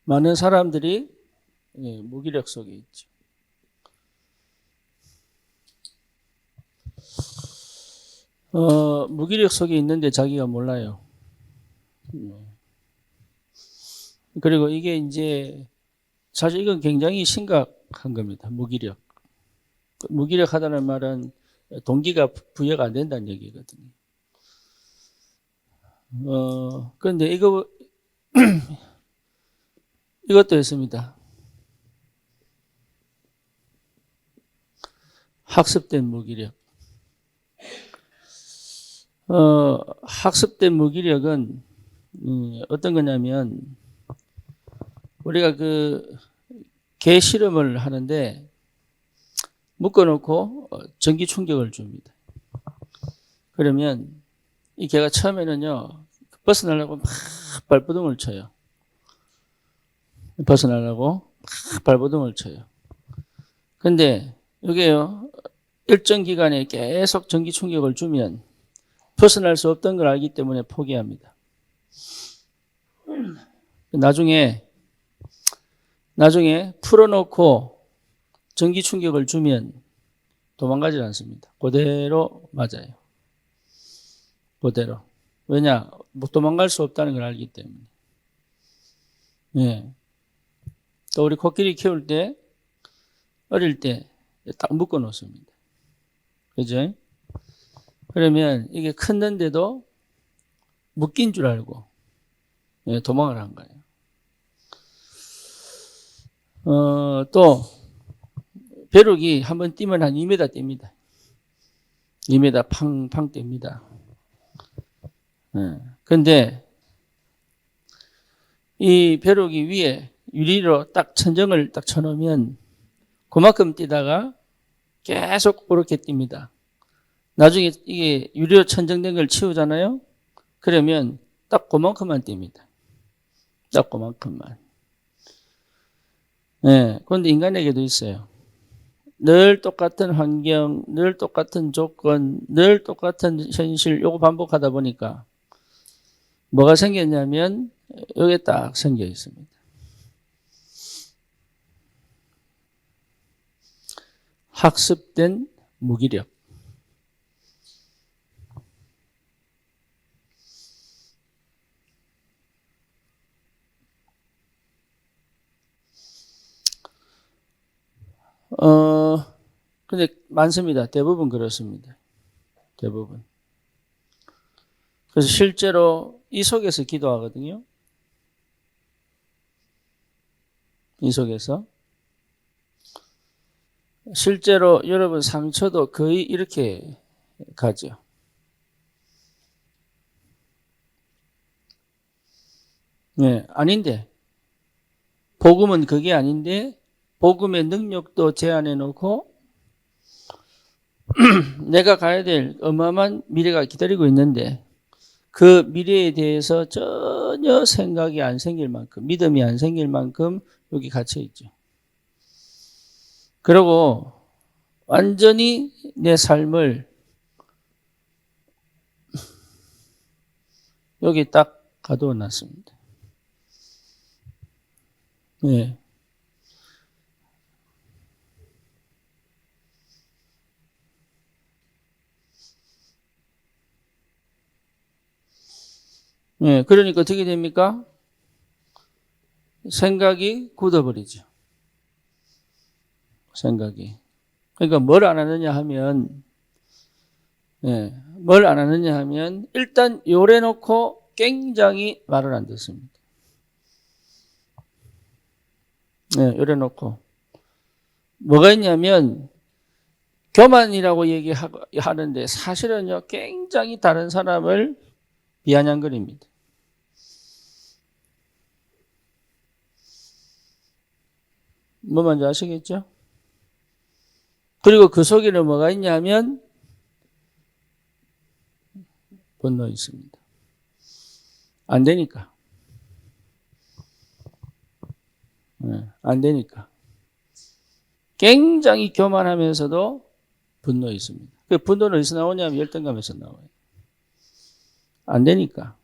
많은 사람들이 무기력 속에 있죠. 무기력 속에 있는데 자기가 몰라요. 그리고 이게 이제 사실 이건 굉장히 심각한 겁니다. 무기력. 무기력하다는 말은 동기가 부여가 안 된다는 얘기거든요. 그런데 이것도 있습니다. 학습된 무기력. 학습된 무기력은 어떤 거냐면 우리가 개 실험을 하는데 묶어놓고 전기 충격을 줍니다. 그러면 이 개가 처음에는요 벗어나려고 막 발버둥을 쳐요. 벗어나려고 막 발버둥을 쳐요. 근데 이게요 일정 기간에 계속 전기 충격을 주면 벗어날 수 없던 걸 알기 때문에 포기합니다. 나중에 풀어놓고 전기 충격을 주면 도망가지 않습니다. 그대로 맞아요. 그대로. 왜냐? 도망갈 수 없다는 걸 알기 때문에. 예. 또 우리 코끼리 키울 때, 어릴 때 딱 묶어 놓습니다. 그죠? 그러면 이게 컸는데도 묶인 줄 알고 도망을 한 거예요. 또 벼룩이 한번 뛰면 한 2m 뜁니다. 2m 팡팡 뜁니다. 근데 이 벼룩이 위에 유리로 딱 천정을 딱 쳐놓으면 그만큼 뛰다가 계속 그렇게 뜁니다. 나중에 이게 유리로 천정된 걸 치우잖아요. 그러면 딱 그만큼만 뜁니다. 딱 그만큼만. 그런데 인간에게도 있어요. 늘 똑같은 환경, 늘 똑같은 조건, 늘 똑같은 현실 요거 반복하다 보니까 뭐가 생겼냐면 여기에 딱 생겨 있습니다. 학습된 무기력. 근데 많습니다. 대부분 그렇습니다. 대부분. 그래서 실제로 이 속에서 기도하거든요. 이 속에서. 실제로 여러분 상처도 거의 이렇게 가죠. 아닌데. 복음은 그게 아닌데 복음의 능력도 제한해 놓고 내가 가야 될 어마어마한 미래가 기다리고 있는데 그 미래에 대해서 전혀 생각이 안 생길 만큼, 믿음이 안 생길 만큼 여기 갇혀 있죠. 그리고 완전히 내 삶을 여기 딱 가두어 놨습니다. 네. 그러니까 어떻게 됩니까? 생각이 굳어버리죠. 생각이. 그러니까 뭘 안 하느냐 하면, 뭘 안 하느냐 하면, 일단 요래놓고 굉장히 말을 안 듣습니다. 요래놓고. 뭐가 있냐면, 교만이라고 얘기하는데 사실은요, 굉장히 다른 사람을 비아냥거립니다. 뭐 뭔지 아시겠죠? 그리고 그 속에는 뭐가 있냐면 분노 있습니다. 안 되니까. 안 되니까. 굉장히 교만하면서도 분노 있습니다. 그 분노는 어디서 나오냐면 열등감에서 나와요. 안 되니까.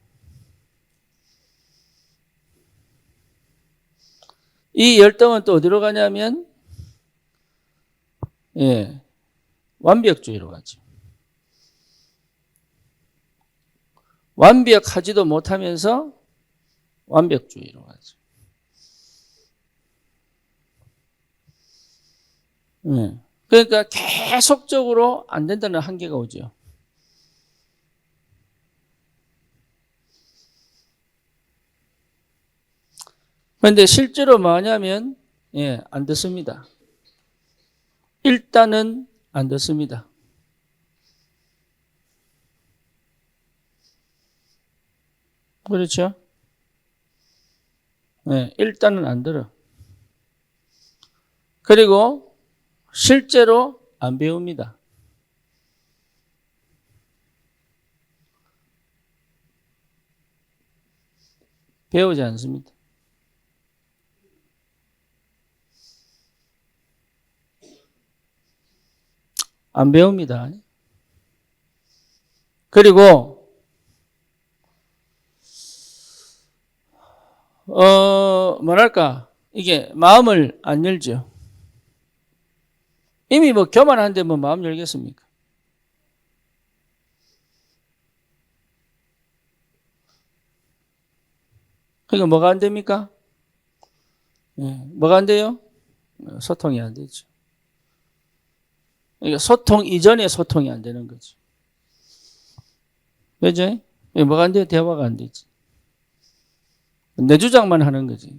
이 열등은 또 어디로 가냐면 완벽주의로 가죠. 완벽하지도 못하면서 완벽주의로 가죠. 그러니까 계속적으로 안 된다는 한계가 오죠. 그런데 실제로 뭐냐면 안 듣습니다. 일단은 안 듣습니다. 그렇죠? 일단은 안 들어. 그리고 실제로 안 배웁니다. 배우지 않습니다. 안 배웁니다. 그리고 뭐랄까 이게 마음을 안 열죠. 이미 뭐 교만한데 뭐 마음 열겠습니까? 그러니까 뭐가 안 됩니까? 뭐가 안 돼요? 소통이 안 되죠. 그러니까 소통 이전에 소통이 안 되는 거죠. 그죠? 뭐가 안 돼요? 대화가 안 되지. 내 주장만 하는 거지.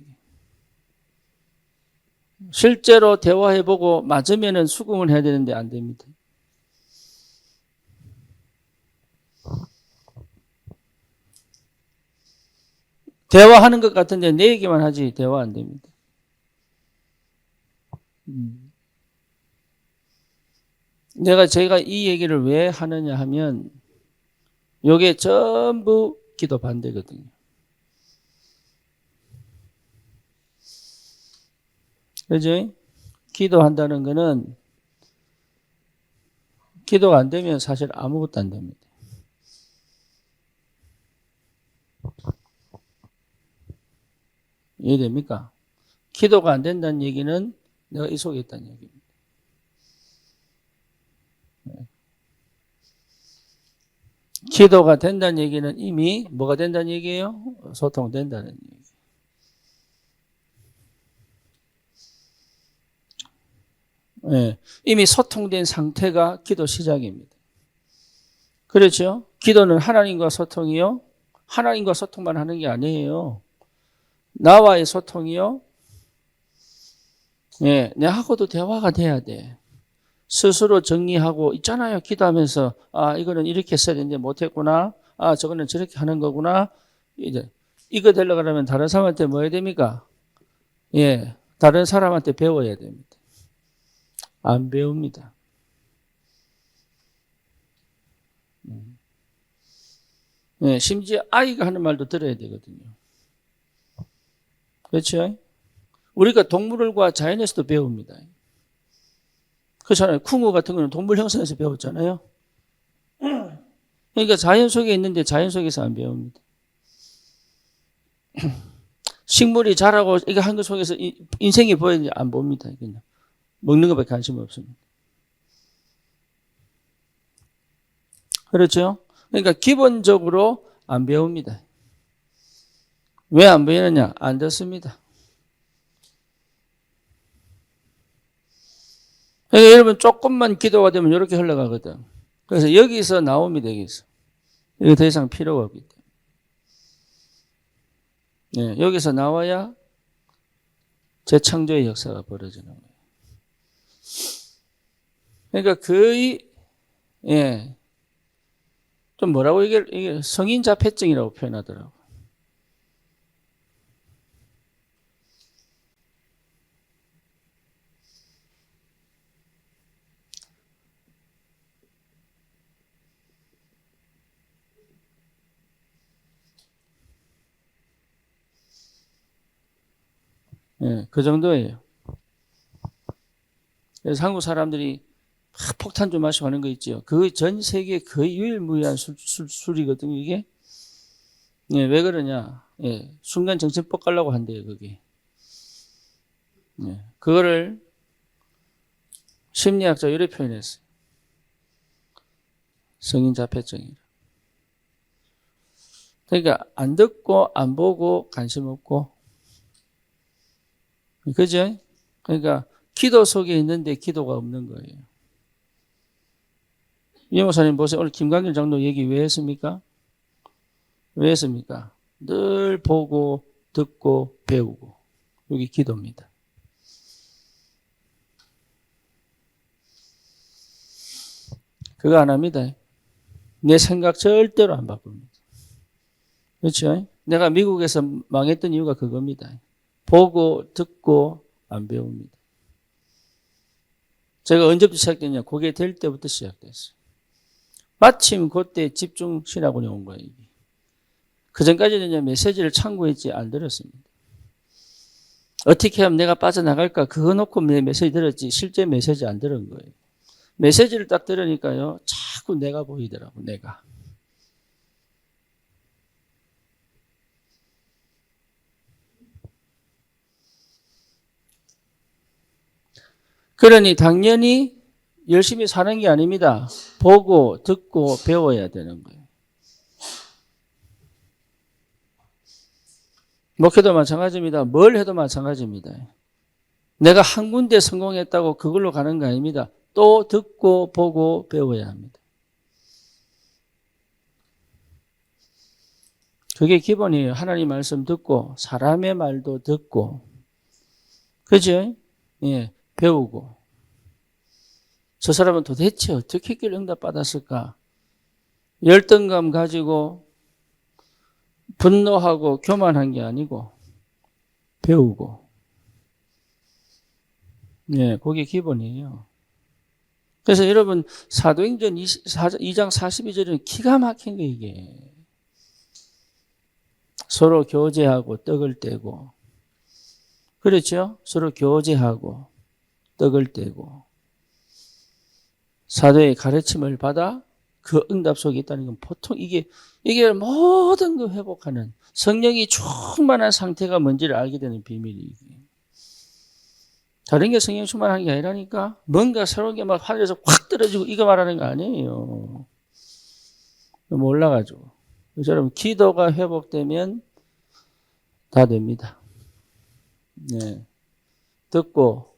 실제로 대화해보고 맞으면은 수긍을 해야 되는데 안 됩니다. 대화하는 것 같은데 내 얘기만 하지 대화 안 됩니다. 제가 이 얘기를 왜 하느냐 하면 요게 전부 기도 반대거든요. 그죠? 기도한다는 거는 기도가 안 되면 사실 아무것도 안 됩니다. 이해됩니까? 기도가 안 된다는 얘기는 내가 이 속에 있다는 얘기입니다. 기도가 된다는 얘기는 이미 뭐가 된다는 얘기예요? 소통된다는 얘기. 이미 소통된 상태가 기도 시작입니다. 그렇죠? 기도는 하나님과 소통이요. 하나님과 소통만 하는 게 아니에요. 나와의 소통이요. 내하고도 대화가 돼야 돼. 스스로 정리하고 있잖아요. 기도하면서 이거는 이렇게 했어야 되는데 못했구나. 저거는 저렇게 하는 거구나. 이제 이거 되려고 하면 다른 사람한테 뭐 해야 됩니까? 다른 사람한테 배워야 됩니다. 안 배웁니다. 심지어 아이가 하는 말도 들어야 되거든요. 그렇죠? 우리가 동물과 자연에서도 배웁니다. 그렇잖아요. 쿵어 같은 거는 동물 형성에서 배웠잖아요. 그러니까 자연 속에 있는데 자연 속에서 안 배웁니다. 식물이 자라고 이거 한 것 속에서 인생이 보이는지 안 봅니다. 그냥 먹는 것밖에 관심 없습니다. 그렇죠? 그러니까 기본적으로 안 배웁니다. 왜 안 배우느냐? 안 듣습니다. 그러니까 여러분 조금만 기도가 되면 이렇게 흘러가거든. 그래서 여기서 나옵니다. 여기서. 이거 더 이상 필요가 없기 때문에. 여기서 나와야 재창조의 역사가 벌어지는 거예요. 그러니까 거의 좀 뭐라고 이게 성인 자폐증이라고 표현하더라고. 그 정도예요. 그래서 한국 사람들이 폭탄 좀 마시고 하는 거 있죠. 그 전 세계 거의 유일무이한 술이거든요, 이게. 왜 그러냐. 순간 정신법 가려고 한대요, 그게. 그거를 심리학자 이렇게 표현했어요. 성인 자폐증이라. 그러니까 안 듣고 안 보고 관심 없고, 그죠? 그러니까 기도 속에 있는데 기도가 없는 거예요. 이 목사님 보세요. 오늘 김광길 장로 얘기 왜 했습니까? 왜 했습니까? 늘 보고 듣고 배우고. 여기 기도입니다. 그거 안 합니다. 내 생각 절대로 안 바꿉니다. 그렇죠? 내가 미국에서 망했던 이유가 그겁니다. 보고 듣고 안 배웁니다. 제가 언제부터 시작됐냐? 그게 될 때부터 시작됐어요. 마침 그때 집중신학원이 온 거예요. 그 전까지는 메시지를 참고했지 안 들었습니다. 어떻게 하면 내가 빠져나갈까? 그거 놓고 메시지 들었지 실제 메시지 안 들은 거예요. 메시지를 딱 들으니까요. 자꾸 내가 보이더라고. 내가. 그러니 당연히 열심히 사는 게 아닙니다. 보고 듣고 배워야 되는 거예요. 목회도 마찬가지입니다. 뭘 해도 마찬가지입니다. 내가 한 군데 성공했다고 그걸로 가는 거 아닙니다. 또 듣고 보고 배워야 합니다. 그게 기본이에요. 하나님 말씀 듣고 사람의 말도 듣고 그죠? 예, 배우고 저 사람은 도대체 어떻게 했길래 응답받았을까? 열등감 가지고 분노하고 교만한 게 아니고 배우고 예, 그게 기본이에요. 그래서 여러분 사도행전 2장 42절은 기가 막힌 거 이게. 서로 교제하고 떡을 떼고 그렇죠? 서로 교제하고 떡을 떼고 사도의 가르침을 받아 그 응답 속에 있다는 건 보통 이게 모든 걸 회복하는 성령이 충만한 상태가 뭔지를 알게 되는 비밀이에요. 다른 게 성령 충만한 게 아니라니까 뭔가 새로운 게 막 하늘에서 확 떨어지고 이거 말하는 거 아니에요. 몰라가지고. 여러분 기도가 회복되면 다 됩니다. 네. 듣고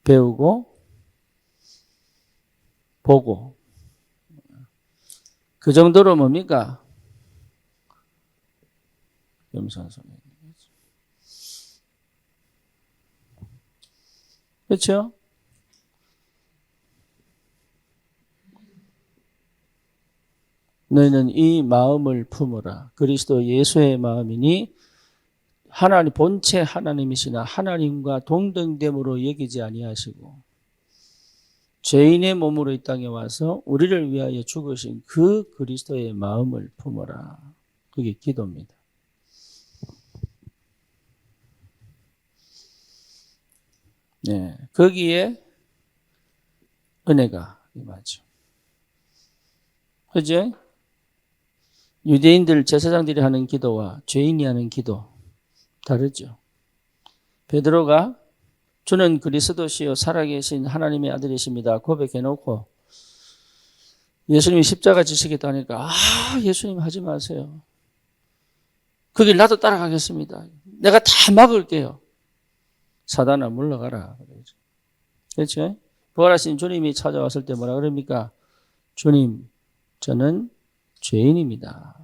배우고 보고 그 정도로 뭡니까? 염소한소리. 그렇죠? 너희는 이 마음을 품으라. 그리스도 예수의 마음이니 하나님 본체 하나님이시나 하나님과 동등됨으로 여기지 아니하시고 죄인의 몸으로 이 땅에 와서 우리를 위하여 죽으신 그 그리스도의 마음을 품어라. 그게 기도입니다. 네, 거기에 은혜가 임하죠. 그죠? 유대인들 제사장들이 하는 기도와 죄인이 하는 기도 다르죠. 베드로가 주는 그리스도시요 살아계신 하나님의 아들이십니다. 고백해놓고 예수님이 십자가 지시겠다 하니까 예수님 하지 마세요. 그 길 나도 따라가겠습니다. 내가 다 막을게요. 사단아 물러가라. 그렇죠? 부활하신 주님이 찾아왔을 때 뭐라 그럽니까? 주님, 저는 죄인입니다.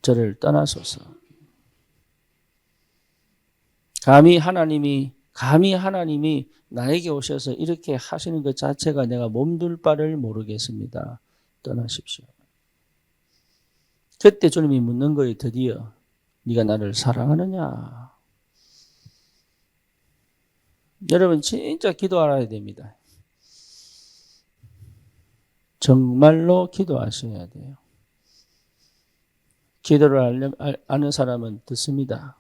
저를 떠나소서. 감히 하나님이 나에게 오셔서 이렇게 하시는 것 자체가 내가 몸둘 바를 모르겠습니다. 떠나십시오. 그때 주님이 묻는 거예요. 드디어 네가 나를 사랑하느냐? 여러분 진짜 기도 알아야 됩니다. 정말로 기도하셔야 돼요. 기도를 아는 사람은 듣습니다.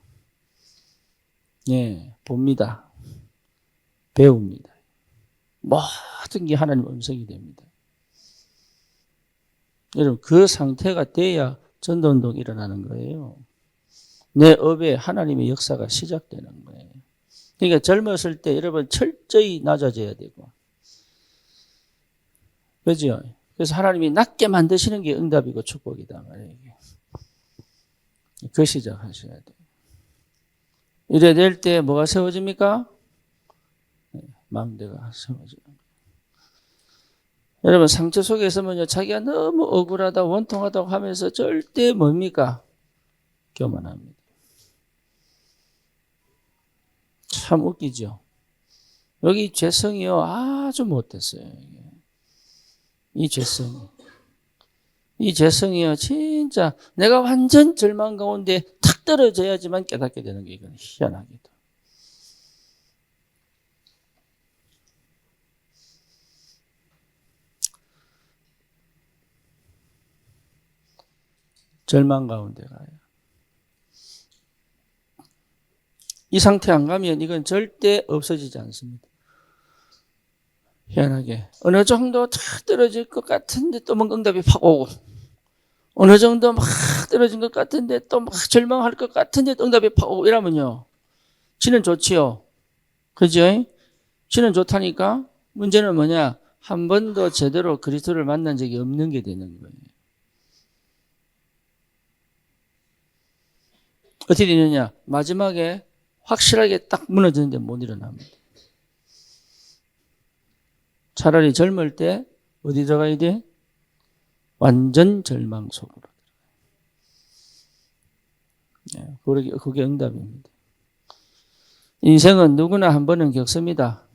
예, 봅니다. 배웁니다. 모든 게 하나님 음성이 됩니다. 여러분 그 상태가 돼야 전도운동이 일어나는 거예요. 내 업에 하나님의 역사가 시작되는 거예요. 그러니까 젊었을 때 여러분 철저히 낮아져야 되고. 그죠? 그래서 하나님이 낮게 만드시는 게 응답이고 축복이다 말이에요. 그 시작하셔야 돼요. 이래 될 때 뭐가 세워집니까? 망대가 세워져요. 여러분 상처 속에 있으면요, 자기가 너무 억울하다 원통하다고 하면서 절대 뭡니까? 교만합니다. 참 웃기죠. 여기 죄성이요 아주 못됐어요. 이 죄성이요 진짜 내가 완전 절망 가운데 탁 떨어져야지만 깨닫게 되는 게 이건 희한하게도. 절망 가운데 가요. 이 상태 안 가면 이건 절대 없어지지 않습니다. 희한하게 어느 정도 탁 떨어질 것 같은데 또 뭔가 응답이 팍 오고, 어느 정도 막 떨어진 것 같은데 또 막 절망할 것 같은데 또 응답이 팍 오고 이러면요, 지는 좋지요. 그죠? 지는 좋다니까 문제는 뭐냐? 한 번도 제대로 그리스도를 만난 적이 없는 게 되는 거예요. 어떻게 되느냐? 마지막에 확실하게 딱 무너지는데 못 일어납니다. 차라리 젊을 때 어디 들어가야 돼? 완전 절망 속으로. 네, 그게 응답입니다. 인생은 누구나 한 번은 겪습니다.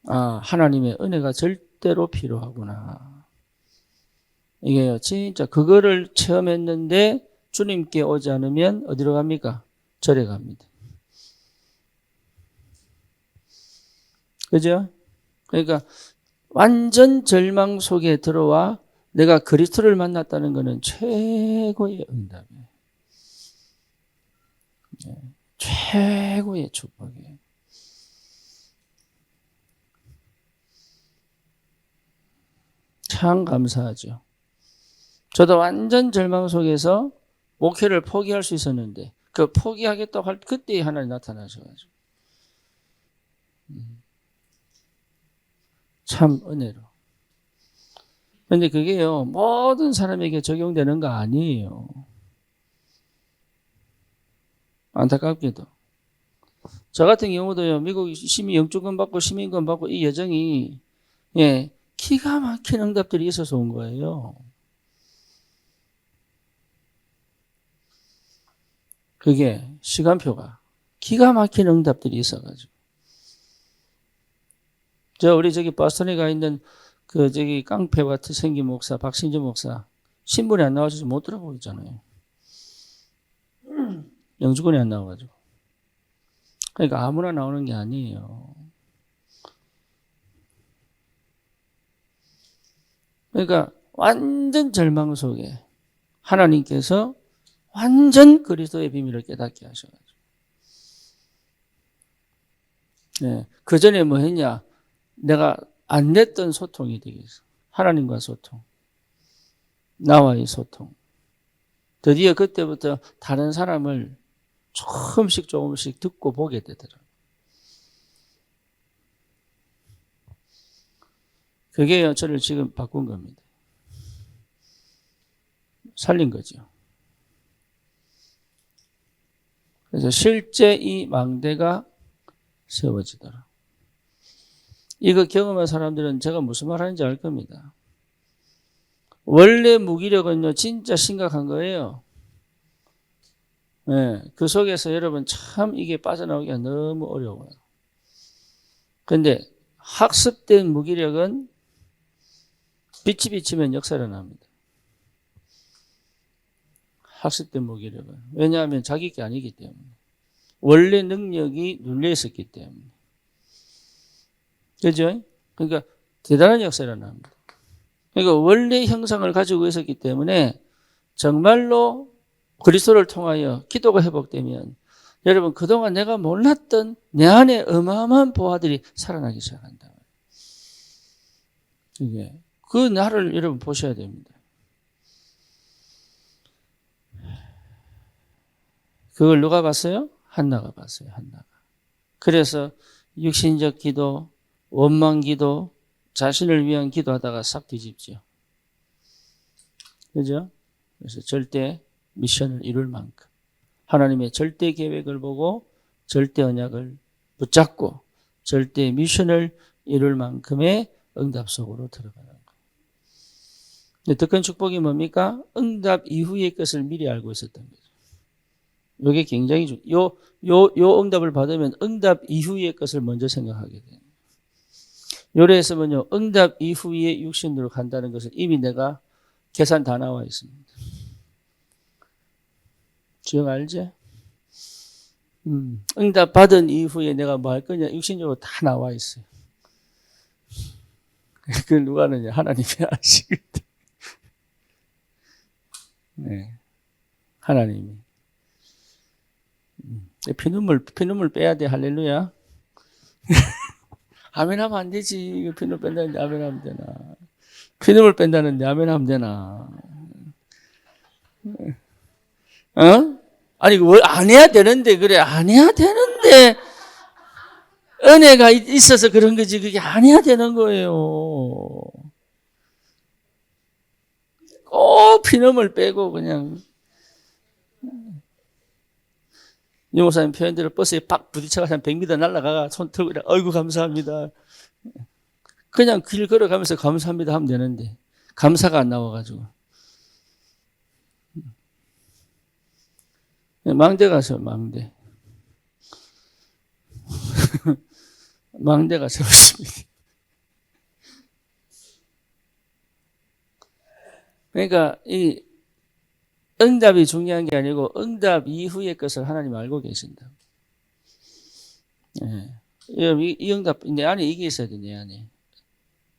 아, 하나님의 은혜가 절대로 필요하구나. 이게요, 진짜 그거를 체험했는데 주님께 오지 않으면 어디로 갑니까? 절에 갑니다. 그죠? 그러니까 완전 절망 속에 들어와 내가 그리스도를 만났다는 것은 최고의 응답이에요. 네, 최고의 축복이에요. 참 감사하죠. 저도 완전 절망 속에서 목회를 포기할 수 있었는데 그 포기하겠다고 할 그때 하나님 나타나셔가지고 참 은혜로. 그런데 그게요 모든 사람에게 적용되는 거 아니에요. 안타깝게도 저 같은 경우도요, 미국 영주권 받고 시민권 받고 이 여정이 기가 막힌 응답들이 있어서 온 거예요. 그게 시간표가 기가 막힌 응답들이 있어가지고. 우리 저기 버스턴에 가 있는 저기 깡패 같은 생긴 목사, 박신주 목사, 신문에 안 나와서 못 들어보고 있잖아요. 영주권에 안 나와가지고. 그러니까 아무나 나오는 게 아니에요. 그러니까 완전 절망 속에 하나님께서 완전 그리스도의 비밀을 깨닫게 하셔가지고. 네. 그 전에 뭐 했냐? 내가 안 냈던 소통이 되겠어. 하나님과 소통. 나와의 소통. 드디어 그때부터 다른 사람을 조금씩 듣고 보게 되더라고요. 그게 저를 지금 바꾼 겁니다. 살린 거죠. 그래서 실제 이 망대가 세워지더라. 이거 경험한 사람들은 제가 무슨 말 하는지 알 겁니다. 원래 무기력은요, 진짜 심각한 거예요. 네, 그 속에서 여러분 참 이게 빠져나오기가 너무 어려워요. 그런데 학습된 무기력은 빛이 비치면 역사를 납니다. 학습된 무기력은. 왜냐하면 자기 게 아니기 때문에. 원래 능력이 눌려 있었기 때문에. 그죠? 그러니까 대단한 역사를 납니다. 그러니까 원래 형상을 가지고 있었기 때문에 정말로 그리스도를 통하여 기도가 회복되면 여러분 그동안 내가 몰랐던 내 안에 어마어마한 보화들이 살아나기 시작한다. 이게 그 날을 여러분 보셔야 됩니다. 그걸 누가 봤어요? 한나가 봤어요. 한나가. 그래서 육신적 기도, 원망 기도, 자신을 위한 기도하다가 싹 뒤집죠. 그죠? 그래서 절대 미션을 이룰 만큼 하나님의 절대 계획을 보고 절대 언약을 붙잡고 절대 미션을 이룰 만큼의 응답 속으로 들어가는 거예요. 근데 더 큰 축복이 뭡니까? 응답 이후의 것을 미리 알고 있었던 거죠. 이게 굉장히 요 응답을 받으면 응답 이후의 것을 먼저 생각하게 돼요. 요래에서는요, 응답 이후에 육신으로 간다는 것을 이미 내가 계산 다 나와 있습니다. 지금 알지? 응답 받은 이후에 내가 뭐 할 거냐, 육신적으로 다 나와 있어요. 그걸 누가 하느냐? 하나님이 아시거든. 네. 하나님이. 피눈물 빼야 돼. 할렐루야. 아멘 하면 안 되지. 피눈물 뺀다는데 아멘 하면 되나. 피눈물 뺀다는데 아멘 하면 되나. 어? 아니, 안 해야 되는데, 그래. 안 해야 되는데. 은혜가 있어서 그런 거지. 그게 안 해야 되는 거예요. 꼭 피눈물 빼고, 그냥. 유목사님 표현대로 버스에 팍 부딪혀가서 한 100m 날아가가 손 들고, 어이구, 감사합니다. 그냥 길 걸어가면서 감사합니다 하면 되는데, 감사가 안 나와가지고. 망대 가세요, 망대. 망대가 세웠습니다. 그러니까 이 응답이 중요한 게 아니고 응답 이후의 것을 하나님 알고 계신다. 네. 이 응답 내 안에 이게 있어야 돼. 내 안에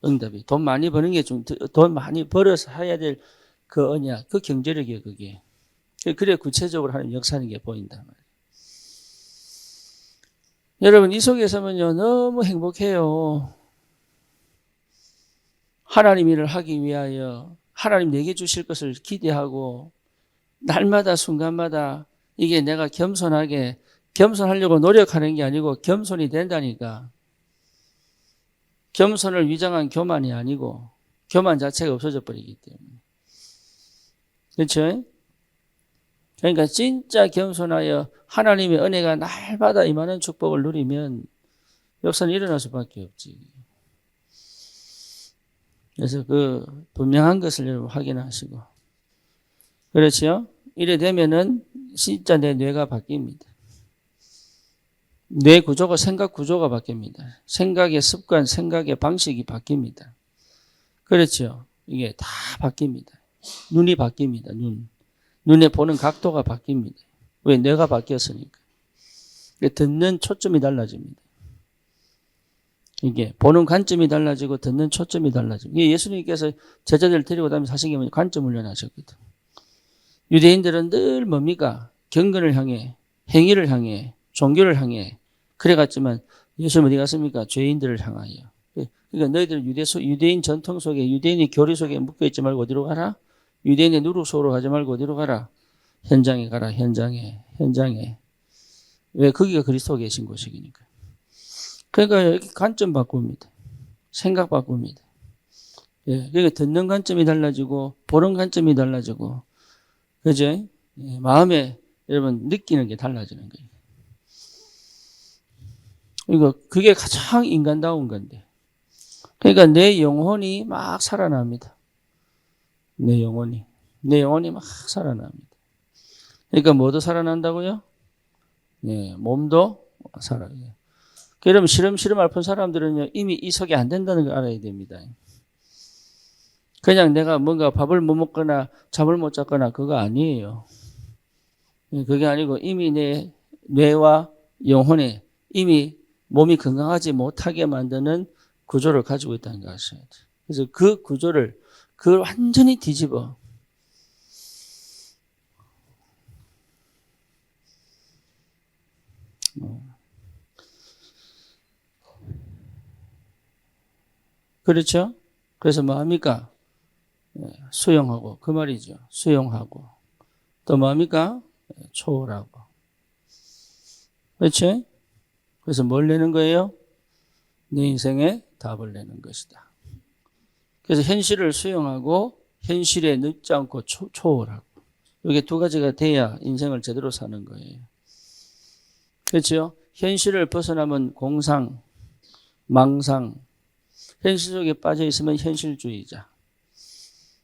응답이 돈 많이 버는 게 돈 많이 벌어서 해야 될 그 언약, 그 경제력이에요. 그게. 그래 구체적으로 하나님 역사하는 게 보인단 말이에요. 여러분 이 속에서는요 너무 행복해요. 하나님 일을 하기 위하여 하나님 내게 주실 것을 기대하고 날마다 순간마다 이게 내가 겸손하려고 노력하는 게 아니고 겸손이 된다니까. 겸손을 위장한 교만이 아니고 교만 자체가 없어져 버리기 때문에. 그렇죠? 그러니까 진짜 겸손하여 하나님의 은혜가 날마다 임하는 축복을 누리면 역사는 일어날 수밖에 없지. 그래서 그 분명한 것을 여러분 확인하시고. 그렇죠? 이래 되면은 진짜 내 뇌가 바뀝니다. 뇌 구조가 생각 구조가 바뀝니다. 생각의 습관, 생각의 방식이 바뀝니다. 그렇죠? 이게 다 바뀝니다. 눈이 바뀝니다. 눈에 보는 각도가 바뀝니다. 왜? 뇌가 바뀌었으니까. 듣는 초점이 달라집니다. 이게 보는 관점이 달라지고 듣는 초점이 달라지고. 이게 예수님께서 제자들을 데리고 다니면서 하신 게 뭐냐? 관점 훈련하셨거든. 유대인들은 늘 뭡니까? 경건을 향해, 행위를 향해, 종교를 향해 그래갔지만 예수는 어디 갔습니까? 죄인들을 향하여. 그러니까 너희들 유대인 전통 속에 유대인의 교리 속에 묶여있지 말고 어디로 가라? 유대인의 누룩 속으로 가지 말고 어디로 가라? 현장에 가라. 현장에. 왜? 거기가 그리스도가 계신 곳이니까. 그러니까 이렇게 관점 바꿉니다. 생각 바꿉니다. 예, 그러니까 듣는 관점이 달라지고 보는 관점이 달라지고 그죠? 예, 마음에 여러분 느끼는 게 달라지는 거예요. 그러니까 그게 가장 인간다운 건데. 그러니까 내 영혼이 막 살아납니다. 내 영혼이 막 살아납니다. 그러니까 뭐도 살아난다고요? 예, 몸도 살아요. 그러면 시름 아픈 사람들은요 이미 이 속이 안 된다는 걸 알아야 됩니다. 그냥 내가 뭔가 밥을 못 먹거나 잠을 못 잤거나 그거 아니에요. 그게 아니고 이미 내 뇌와 영혼에 이미 몸이 건강하지 못하게 만드는 구조를 가지고 있다는 걸 아셔야 돼요. 그래서 그 구조를 그걸 완전히 뒤집어. 그렇죠? 그래서 뭐 합니까? 수용하고 그 말이죠. 수용하고 또 뭐 합니까? 초월하고 그렇지? 그래서 뭘 내는 거예요? 내 인생의 답을 내는 것이다. 그래서 현실을 수용하고 현실에 늦지 않고 초월하고 이게 두 가지가 돼야 인생을 제대로 사는 거예요. 그렇죠? 현실을 벗어나면 공상, 망상, 현실 속에 빠져 있으면 현실주의자.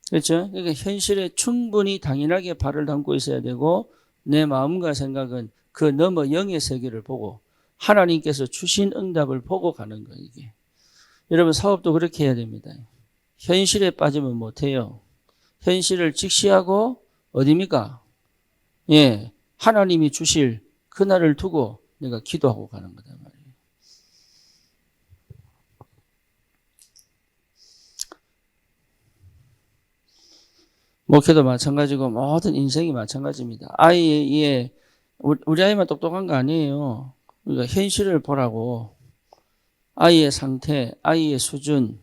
그렇죠? 그러니까 현실에 충분히 당연하게 발을 담고 있어야 되고 내 마음과 생각은 그 너머 영의 세계를 보고 하나님께서 주신 응답을 보고 가는 거예요. 이게. 여러분 사업도 그렇게 해야 됩니다. 현실에 빠지면 못해요. 현실을 직시하고 어디입니까? 예, 하나님이 주실 그날을 두고 내가 기도하고 가는 거다 말이에요. 목회도 마찬가지고 모든 인생이 마찬가지입니다. 아이의 우리 아이만 똑똑한 거 아니에요. 우리가 현실을 보라고 아이의 상태, 아이의 수준,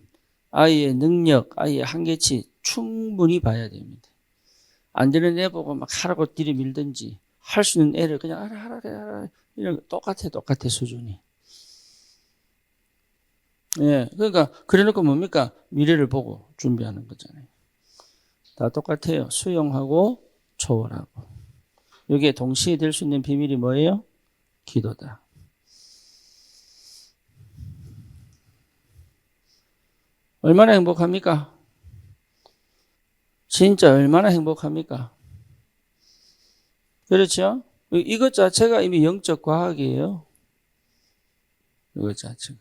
아이의 능력, 아이의 한계치 충분히 봐야 됩니다. 안 되는 애 보고 막 하라고 들이밀든지 할 수 있는 애를 그냥 하라 이런 거 똑같아 수준이. 예, 그러니까 그래놓고 뭡니까? 미래를 보고 준비하는 거잖아요. 다 똑같아요. 수용하고 초월하고. 여기에 동시에 될 수 있는 비밀이 뭐예요? 기도다. 얼마나 행복합니까? 진짜 얼마나 행복합니까? 그렇죠? 이것 자체가 이미 영적 과학이에요. 이것 자체가.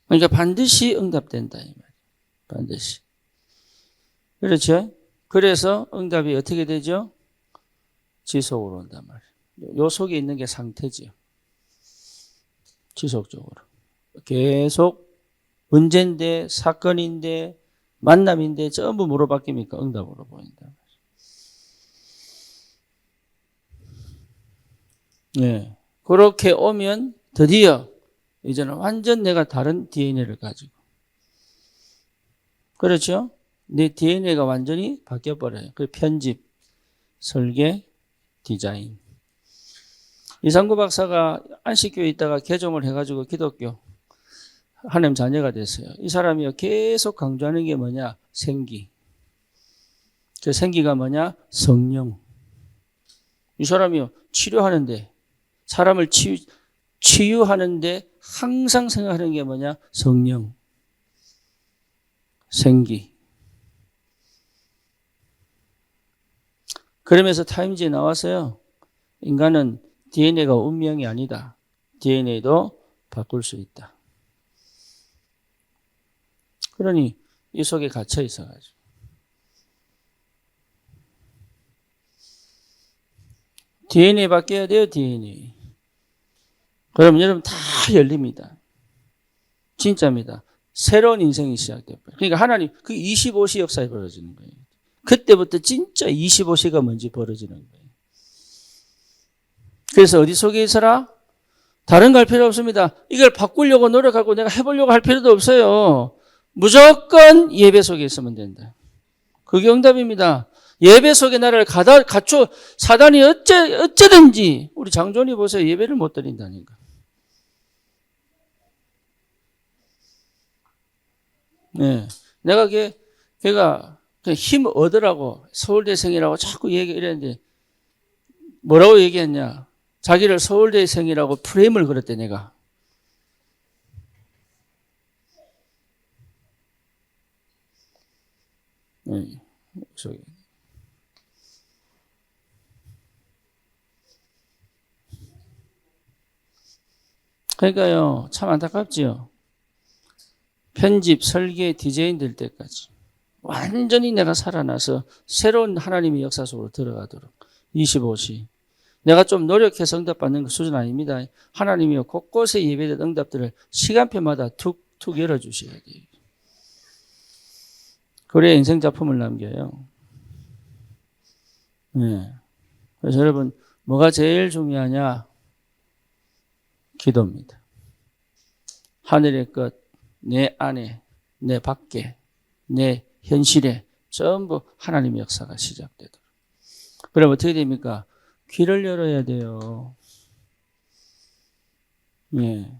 그러니까 반드시 응답된다 이 말이에요. 반드시. 그렇죠? 그래서 응답이 어떻게 되죠? 지속으로 온단 말이에요. 요 속에 있는 게 상태지요. 지속적으로. 계속 문제인데 사건인데 만남인데 전부 뭐로 바뀝니까? 응답으로 보인다. 네. 그렇게 오면 드디어 이제는 완전 내가 다른 DNA를 가지고. 그렇죠? 내 DNA가 완전히 바뀌어버려요. 그 편집, 설계, 디자인. 이상구 박사가 안식교에 있다가 개종을 해가지고 기독교 하나님 자녀가 됐어요. 이 사람이 계속 강조하는 게 뭐냐? 생기. 그 생기가 뭐냐? 성령. 이 사람이 치료하는데 사람을 치유하는데 항상 생각하는 게 뭐냐? 성령. 생기. 그러면서 타임지에 나왔어요. 인간은 DNA가 운명이 아니다. DNA도 바꿀 수 있다. 그러니 이 속에 갇혀 있어가지고. DNA 바뀌어야 돼요, DNA. 그러면 여러분 다 열립니다. 진짜입니다. 새로운 인생이 시작돼요. 그러니까 하나님, 그 25시 역사에 벌어지는 거예요. 그때부터 진짜 25시가 뭔지 벌어지는 거예요. 그래서 어디 속에 있어라? 다른 거 할 필요 없습니다. 이걸 바꾸려고 노력하고 내가 해보려고 할 필요도 없어요. 무조건 예배 속에 있으면 된다. 그게 응답입니다. 예배 속에 나를 갖춰 사단이 어쩌든지 우리 장존이 보세요. 예배를 못 드린다니까. 네. 내가 걔가 힘 얻으라고 서울대생이라고 자꾸 이랬는데 뭐라고 얘기했냐. 자기를 서울대생이라고 프레임을 걸었대 내가. 네. 그러니까요. 참 안타깝지요. 편집, 설계, 디자인 될 때까지 완전히 내가 살아나서 새로운 하나님의 역사 속으로 들어가도록 25시. 내가 좀 노력해서 응답받는 수준 아닙니다. 하나님이 곳곳에 예배된 응답들을 시간표마다 툭툭 열어주셔야 돼요. 그래야 인생 작품을 남겨요. 네. 그래서 여러분 뭐가 제일 중요하냐? 기도입니다. 하늘의 것, 내 안에, 내 밖에, 내 현실에 전부 하나님의 역사가 시작되도록. 그럼 어떻게 됩니까? 귀를 열어야 돼요. 예.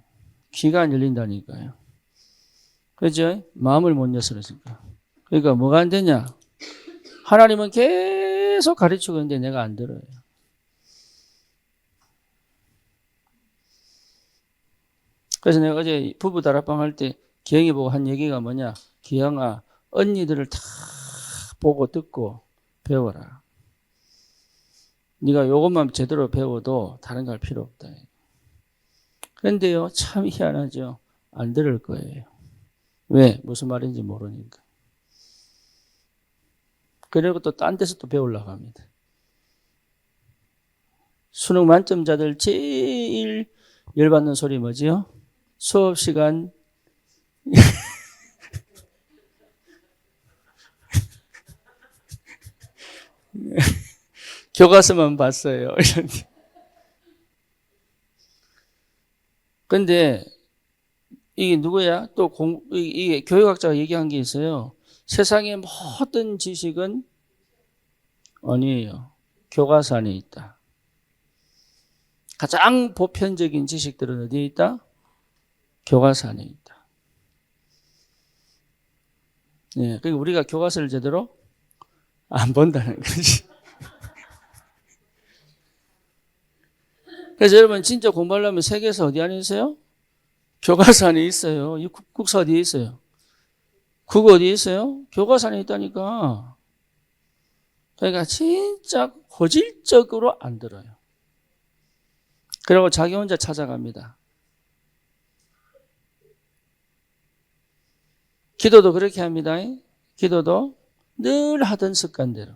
귀가 안 열린다니까요. 그죠? 마음을 못 열었으니까. 그러니까 뭐가 안 되냐? 하나님은 계속 가르치고 있는데 내가 안 들어요. 그래서 내가 어제 부부 다락방 할 때 기영이 보고 한 얘기가 뭐냐? 기영아, 언니들을 다 보고 듣고 배워라. 네가 요것만 제대로 배워도 다른 거 할 필요 없다. 그런데요, 참 희한하죠. 안 들을 거예요. 왜? 무슨 말인지 모르니까. 그리고 또 딴 데서 또 배우려고 합니다. 수능 만점자들 제일 열받는 소리 뭐지요? 수업 시간 교과서만 봤어요. 근데 이게 누구야? 또 이게 교육학자가 얘기한 게 있어요. 세상의 모든 지식은 아니에요. 교과서 안에 있다. 가장 보편적인 지식들은 어디에 있다? 교과서 안에 있다. 네, 그러니까 우리가 교과서를 제대로 안 본다는 거지. 그래서 여러분 진짜 공부하려면 세계에서 어디 안에 있어요? 교과서 안에 있어요. 국사 어디에 있어요? 국어 어디에 있어요? 교과서 안에 있다니까. 그러니까 진짜 고질적으로 안 들어요. 그리고 자기 혼자 찾아갑니다. 기도도 그렇게 합니다. 기도도 늘 하던 습관대로.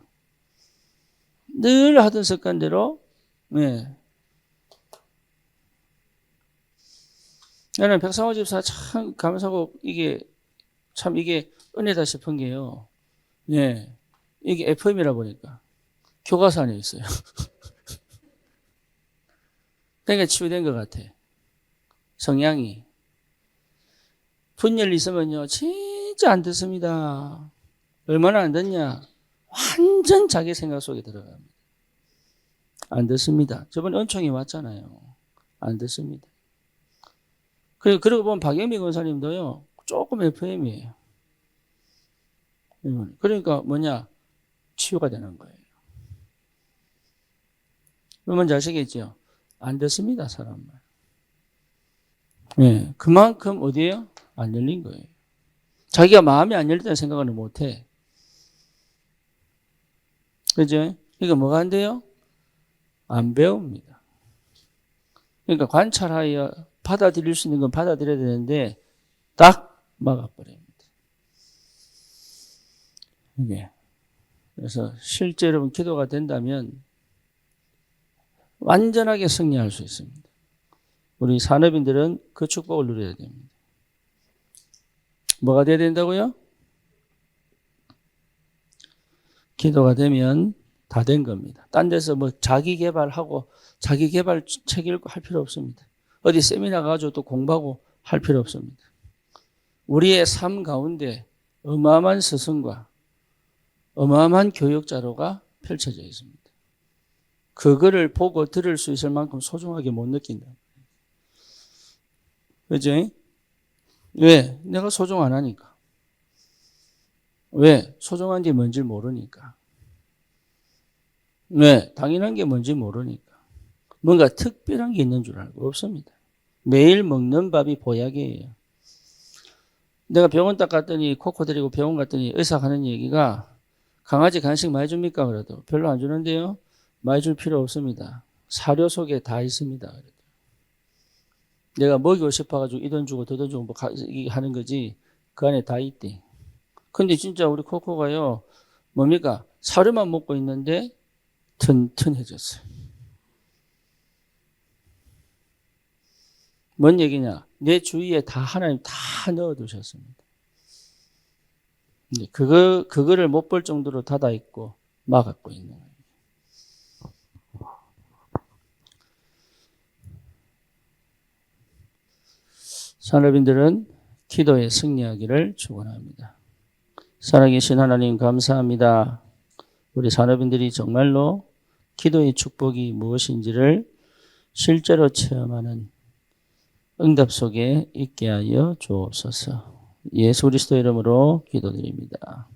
늘 하던 습관대로. 네. 나는 백상호 집사 참 감사하고 이게 은혜다 싶은 게요. 예. 이게 FM이라 보니까 교과서 안에 있어요. 그러니까 치유된 것 같아. 성향이. 분열 있으면요, 진짜 안 듣습니다. 얼마나 안 듣냐? 완전 자기 생각 속에 들어갑니다. 안 듣습니다. 저번에 은총이 왔잖아요. 안 듣습니다. 그리고 보면 박영미 권사님도요, 조금 FM이에요. 그러니까 뭐냐? 치유가 되는 거예요. 뭔지 아시겠죠? 안 듣습니다, 사람 말. 네, 그만큼 어디에요? 안 열린 거예요. 자기가 마음이 안 열렸다는 생각을 못 해. 그죠? 그러니까 뭐가 안 돼요? 안 배웁니다. 그러니까 관찰하여 받아들일 수 있는 건 받아들여야 되는데 딱 막아버립니다. 이게. 그래서 실제 여러분 기도가 된다면 완전하게 승리할 수 있습니다. 우리 산업인들은 그 축복을 누려야 됩니다. 뭐가 돼야 된다고요? 기도가 되면 다 된 겁니다. 딴 데서 뭐 자기 개발하고 자기 개발 책 읽고 할 필요 없습니다. 어디 세미나 가가지고 또 공부하고 할 필요 없습니다. 우리의 삶 가운데 어마어마한 스승과 어마어마한 교육 자료가 펼쳐져 있습니다. 그거를 보고 들을 수 있을 만큼 소중하게 못 느낀다. 그죠? 왜? 내가 소중 안 하니까. 왜? 소중한 게 뭔지 모르니까. 왜? 당연한 게 뭔지 모르니까. 뭔가 특별한 게 있는 줄 알고 없습니다. 매일 먹는 밥이 보약이에요. 내가 병원 딱 갔더니 코코 데리고 병원 갔더니 의사가 하는 얘기가 강아지 간식 많이 줍니까? 그래도 별로 안 주는데요. 많이 줄 필요 없습니다. 사료 속에 다 있습니다. 내가 먹이고 싶어가지고 이 돈 주고 저 돈 주고 뭐 하는 거지 그 안에 다 있대. 근데 진짜 우리 코코가요 뭡니까? 사료만 먹고 있는데 튼튼해졌어요. 뭔 얘기냐? 내 주위에 다 하나님 다 넣어두셨습니다. 근데 그거를 못 볼 정도로 닫아 있고 막았고 있는 거예요. 산업인들은 기도에 승리하기를 축원합니다. 살아계신 하나님 감사합니다. 우리 산업인들이 정말로 기도의 축복이 무엇인지를 실제로 체험하는 응답 속에 있게 하여 주옵소서. 예수 그리스도 이름으로 기도드립니다.